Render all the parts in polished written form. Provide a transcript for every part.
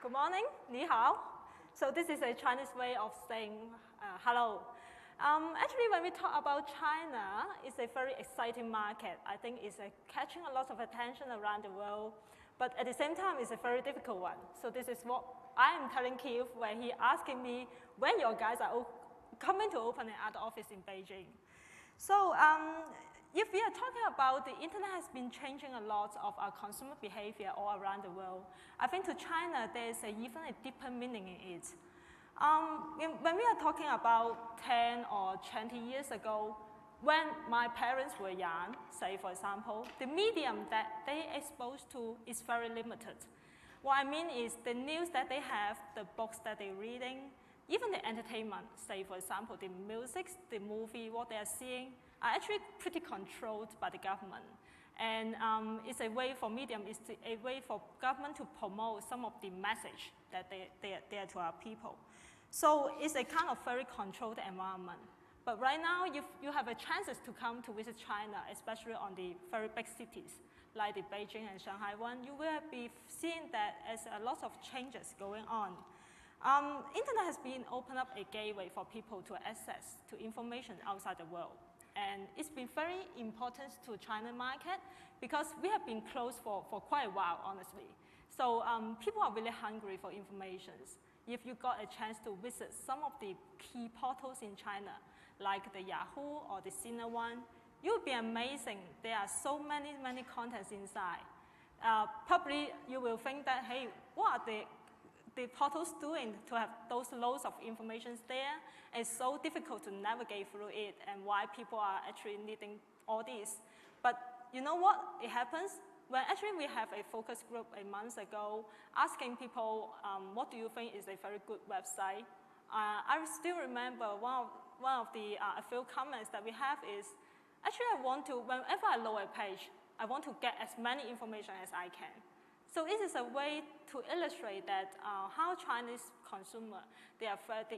Good morning, 你好. So this is a Chinese way of saying hello. Actually, when we talk about China, it's a very exciting market. I think it's catching a lot of attention around the world, but at the same time, it's a very difficult one. So this is what I am telling Keith when he asking me when your guys are coming to open another office in Beijing. So if we are talking about the internet has been changing a lot of our consumer behavior all around the world, I think to China there is even a deeper meaning in it. When we are talking about 10 or 20 years ago, when my parents were young, say for example, the medium that they exposed to is very limited. What I mean is the news that they have, the books that they're reading, even the entertainment, say for example, the music, the movie, what they are seeing, are actually pretty controlled by the government. And it's a way for medium, it's a way for government to promote some of the message that they are to our people. So it's a kind of very controlled environment. But right now, you have a chances to come to visit China, especially on the very big cities, like the Beijing and Shanghai one, you will be seeing that as a lot of changes going on. Internet has been opened up a gateway for people to access to information outside the world. And it's been very important to China market because we have been closed for quite a while, honestly. So people are really hungry for information. If you got a chance to visit some of the key portals in China, like the Yahoo or the Sina one, you will be amazing. There are so many contents inside. Probably you will think that, hey, what are the portals doing to have those loads of information there? It's so difficult to navigate through it and why people are actually needing all this. But you know what? It happens when actually we have a focus group a month ago asking people, what do you think is a very good website? I still remember one of the a few comments that we have is, actually I want to, whenever I load a page, I want to get as many information as I can. So this is a way to illustrate that how Chinese consumer, the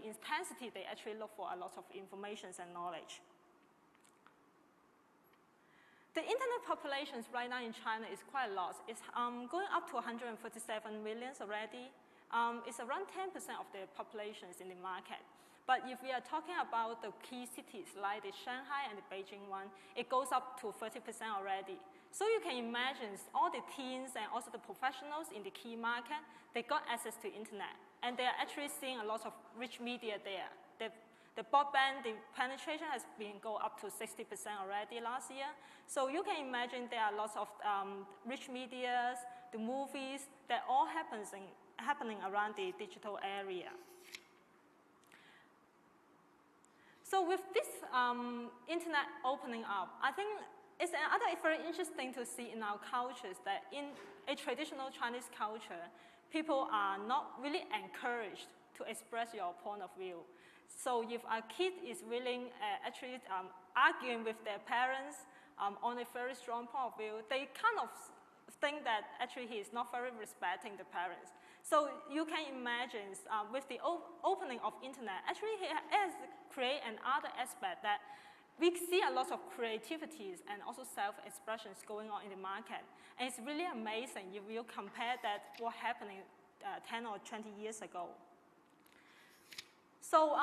intensity they actually look for a lot of information and knowledge. The internet populations right now in China is quite a lot. It's going up to 147 million already. It's around 10% of the populations in the market. But if we are talking about the key cities like the Shanghai and the Beijing one, it goes up to 30% already. So you can imagine all the teens and also the professionals in the key market, they got access to internet. And they are actually seeing a lot of rich media there. The broadband, the penetration has been go up to 60% already last year. So you can imagine there are lots of rich medias, the movies, that all happening around the digital area. So with this internet opening up, I think it's another very interesting to see in our cultures that in a traditional Chinese culture, people are not really encouraged to express your point of view. So if a kid is willing, actually arguing with their parents on a very strong point of view, they kind of think that actually he is not very respecting the parents. So you can imagine with the opening of internet, actually he has created another aspect that we see a lot of creativities and also self-expressions going on in the market. And it's really amazing if you compare that what happening 10 or 20 years ago. So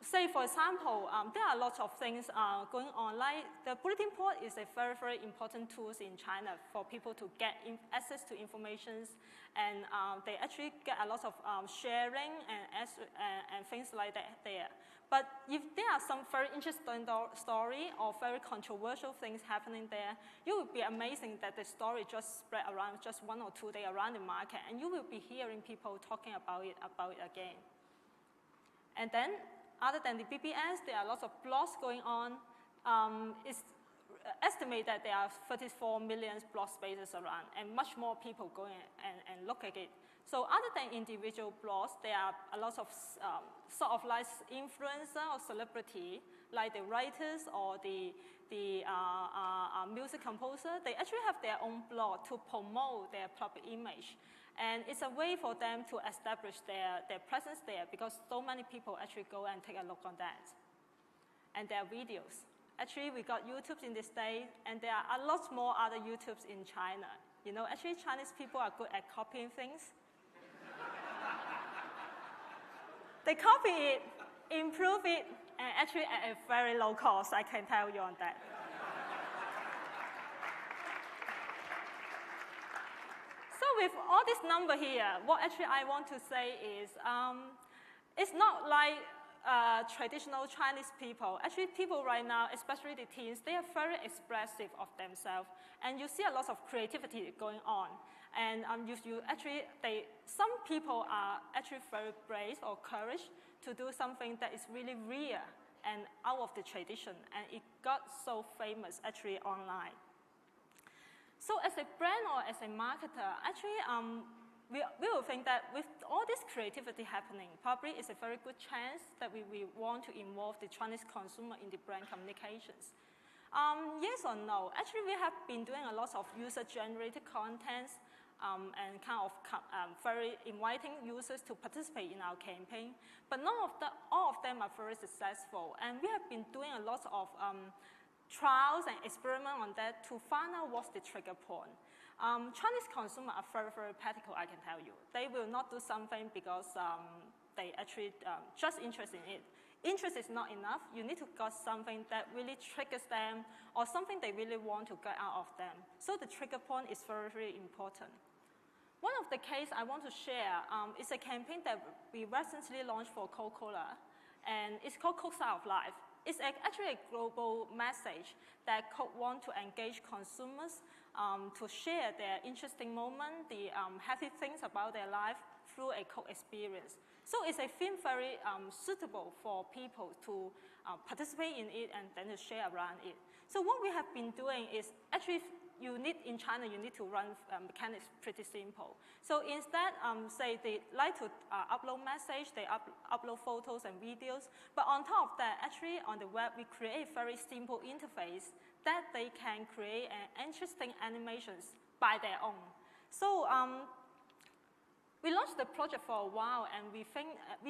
say for example, there are lots of things going on. Like the bulletin board is a very important tool in China for people to get access to information, and they actually get a lot of sharing and things like that there. But if there are some very interesting story or very controversial things happening there, you will be amazing that the story just spread around just 1 or 2 days around the market, and you will be hearing people talking about it again. And then, other than the BBS, there are lots of blogs going on. It's estimated that there are 34 million blog spaces around, and much more people going and look at it. So other than individual blogs, there are a lot of sort of like influencer or celebrity, like the writers or the music composer. They actually have their own blog to promote their proper image. And it's a way for them to establish their presence there because so many people actually go and take a look on that. And their videos. Actually, we got YouTubes in the States, and there are a lot more other YouTubes in China. You know, actually Chinese people are good at copying things. They copy it, improve it, and actually at a very low cost, I can tell you on that. So with all this number here, what actually I want to say is, it's not like traditional Chinese people. Actually, people right now, especially the teens, they are very expressive of themselves, and you see a lot of creativity going on. And some people are actually very brave or courage to do something that is really real and out of the tradition, and it got so famous actually online. So as a brand or as a marketer, actually, we will think that with all this creativity happening, probably it's a very good chance that we want to involve the Chinese consumer in the brand communications. Yes or no? Actually, we have been doing a lot of user-generated contents and kind of very inviting users to participate in our campaign, but all of them are very successful. And we have been doing a lot of trials and experiments on that to find out what's the trigger point. Chinese consumers are very, very practical, I can tell you. They will not do something because they actually just interested in it. Interest is not enough. You need to get something that really triggers them or something they really want to get out of them. So the trigger point is very, very important. One of the cases I want to share is a campaign that we recently launched for Coca-Cola, and it's called Coke Style of Life. It's actually a global message that Coke wants to engage consumers to share their interesting moment, the happy things about their life through a Coke experience. So it's a theme very suitable for people to participate in it and then to share around it. So what we have been doing is actually in China, you need to run mechanics pretty simple. So instead, say they like to upload message, they upload photos and videos, but on top of that, actually on the web, we create a very simple interface that they can create interesting animations by their own. So we launched the project for a while, and we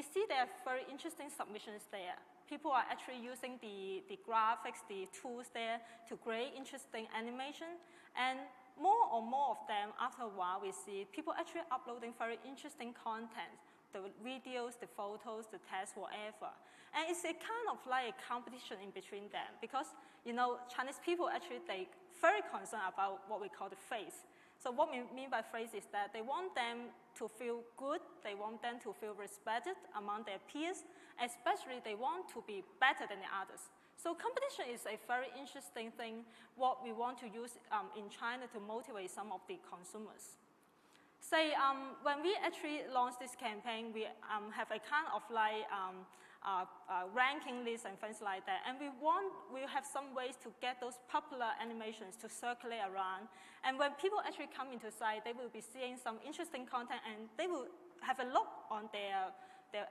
see there are very interesting submissions there. People are actually using the graphics, the tools there to create interesting animation. And more and more of them, after a while, we see people actually uploading very interesting content, the videos, the photos, the text, whatever. And it's a kind of like a competition in between them because, Chinese people actually, they very concerned about what we call the face. So what we mean by face is that they want them to feel good, they want them to feel respected among their peers, especially they want to be better than the others. So competition is a very interesting thing, what we want to use in China to motivate some of the consumers. Say, when we actually launched this campaign, we have a kind of like ranking list and things like that. And we have some ways to get those popular animations to circulate around. And when people actually come into site, they will be seeing some interesting content, and they will have a look on their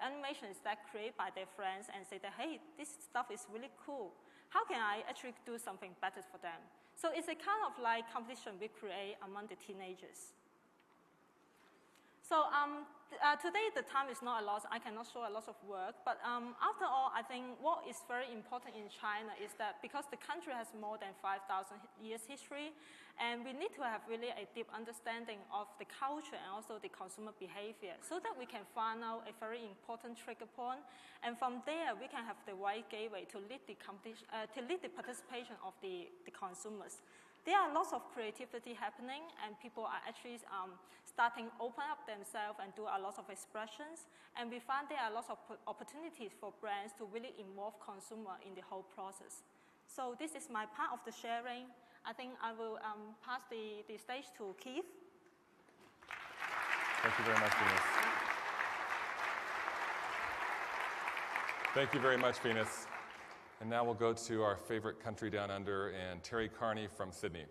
animations that created by their friends and say that, hey, this stuff is really cool. How can I actually do something better for them? So it's a kind of like competition we create among the teenagers. So today the time is not a lot. I cannot show a lot of work. But after all, I think what is very important in China is that because the country has more than 5,000 years history, and we need to have really a deep understanding of the culture and also the consumer behavior so that we can find out a very important trigger point. And from there, we can have the right gateway to lead the participation of the consumers. There are lots of creativity happening, and people are actually starting to open up themselves and do a lot of expressions. And we find there are lots of opportunities for brands to really involve consumer in the whole process. So this is my part of the sharing. I think I will pass the stage to Keith. Thank you very much, Venus. Thank you very much, Venus. And now we'll go to our favorite country down under, and Terry Carney from Sydney.